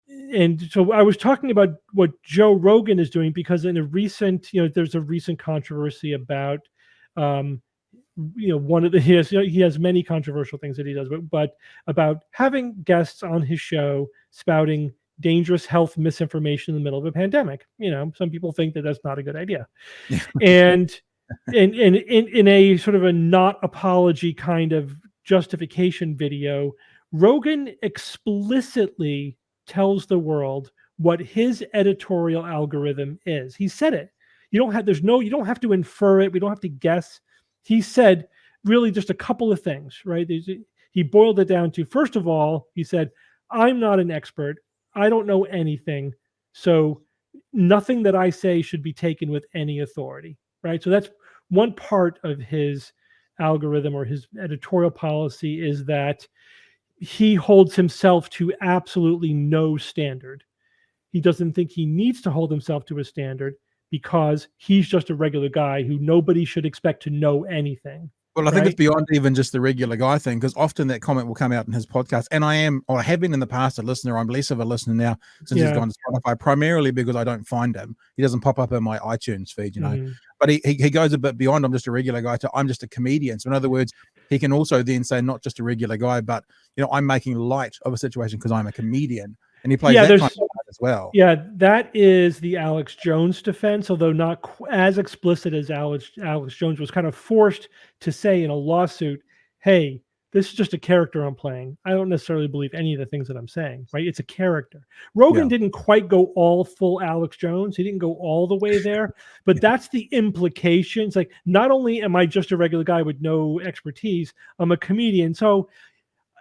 and so I was talking about what Joe Rogan is doing, because in a recent, there's a recent controversy about, um, one of the he has many controversial things that he does, but about having guests on his show spouting dangerous health misinformation in the middle of a pandemic. Some people think that that's not a good idea, Yeah. and in a sort of a not apology kind of justification video, Rogan explicitly tells the world what his editorial algorithm is. He said it. You don't have to infer it. We don't have to guess. He said really just a couple of things, right? He boiled it down to, first of all, he said, I'm not an expert. I don't know anything. So nothing that I say should be taken with any authority, right? So that's one part of his algorithm or his editorial policy, is that he holds himself to absolutely no standard. He doesn't think he needs to hold himself to a standard because he's just a regular guy who nobody should expect to know anything. Well, I think Right? it's beyond even just the regular guy thing, because often that comment will come out in his podcast. And I am, or have been in the past, a listener. I'm less of a listener now since he's gone to Spotify, primarily because I don't find him. He doesn't pop up in my iTunes feed, But he goes a bit beyond, I'm just a regular guy, to I'm just a comedian. So in other words, he can also then say not just a regular guy, but I'm making light of a situation because I'm a comedian. And he plays that kind of light as well. Yeah, that is the Alex Jones defense, although not as explicit as Alex Jones was kind of forced to say in a lawsuit, hey, this is just a character I'm playing. I don't necessarily believe any of the things that I'm saying, right? It's a character. Rogan didn't quite go all full Alex Jones. He didn't go all the way there, but that's the implications. Like, not only am I just a regular guy with no expertise, I'm a comedian. So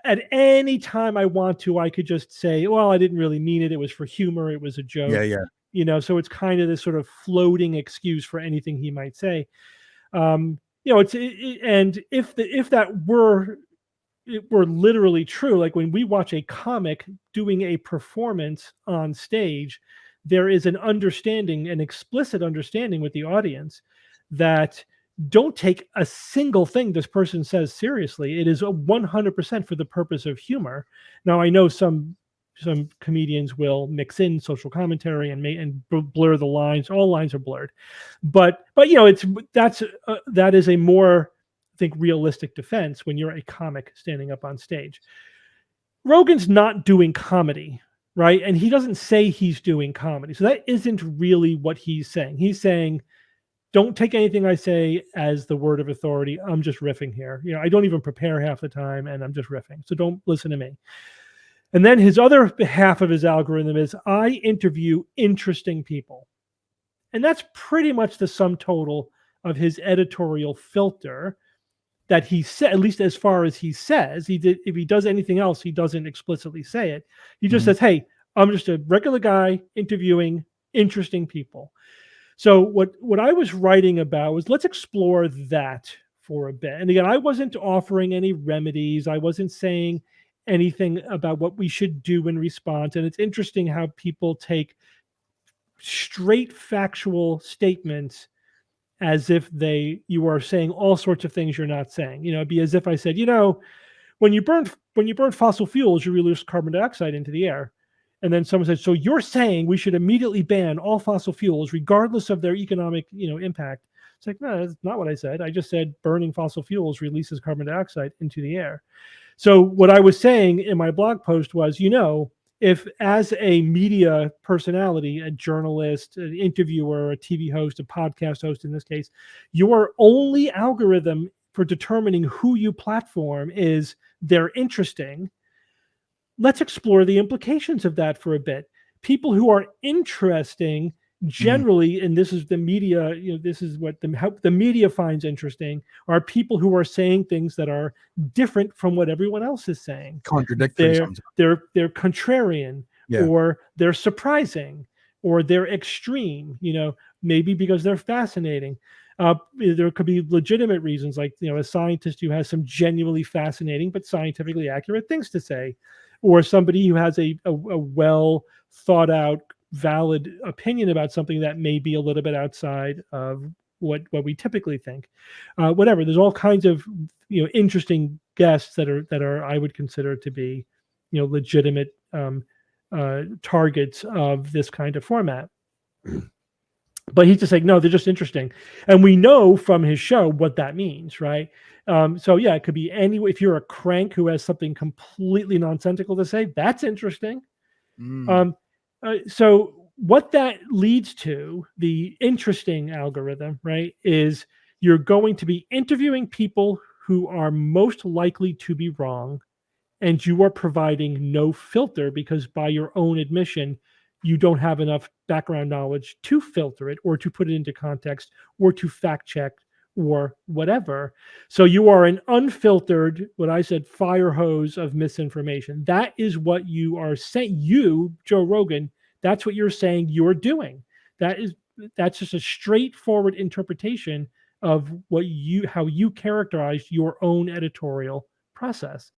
at any time I want to, I could just say, well, I didn't really mean it. It was for humor. It was a joke. Yeah. So it's kind of this sort of floating excuse for anything he might say. And if that were literally true, like when we watch a comic doing a performance on stage, there is an explicit understanding with the audience that don't take a single thing this person says seriously. It is 100% for the purpose of humor. Now, I know some comedians will mix in social commentary and blur the lines. All lines are blurred, but that is a more, I think, realistic defense when you're a comic standing up on stage. Rogan's not doing comedy, right? And he doesn't say he's doing comedy. So that isn't really what he's saying. He's saying, don't take anything I say as the word of authority. I'm just riffing here. I don't even prepare half the time, and I'm just riffing. So don't listen to me. And then his other half of his algorithm is, I interview interesting people. And that's pretty much the sum total of his editorial filter that he said, at least as far as he says. If he does anything else, he doesn't explicitly say it. He just says, hey, I'm just a regular guy interviewing interesting people. So what I was writing about was, let's explore that for a bit. And again, I wasn't offering any remedies. I wasn't saying anything about what we should do in response. And it's interesting how people take straight factual statements as if you are saying all sorts of things you're not saying. It'd be as if I said, when you burn fossil fuels, you release carbon dioxide into the air. And then someone said, so you're saying we should immediately ban all fossil fuels regardless of their economic, impact? It's like, no, that's not what I said. I just said burning fossil fuels releases carbon dioxide into the air. So what I was saying in my blog post was, if as a media personality, a journalist, an interviewer, a TV host, a podcast host in this case, your only algorithm for determining who you platform is they're interesting, let's explore the implications of that for a bit. People who are interesting generally, and this is the media, this is what the media finds interesting, are people who are saying things that are different from what everyone else is saying. Contradictory. They're contrarian, or they're surprising, or they're extreme, maybe because they're fascinating. There could be legitimate reasons, like, a scientist who has some genuinely fascinating but scientifically accurate things to say, or somebody who has a well thought out, valid opinion about something that may be a little bit outside of what we typically think. Whatever. There's all kinds of interesting guests that are I would consider to be legitimate targets of this kind of format. But he's just like, no, they're just interesting. And we know from his show what that means, right? So yeah, it could be any, if you're a crank who has something completely nonsensical to say, that's interesting. So what that leads to, the interesting algorithm, right, is you're going to be interviewing people who are most likely to be wrong, and you are providing no filter because by your own admission, you don't have enough background knowledge to filter it or to put it into context or to fact check or whatever. So you are an unfiltered, what I said, fire hose of misinformation. That is what you are saying. You, Joe Rogan, that's what you're saying you're doing. That's just a straightforward interpretation of how you characterized your own editorial process.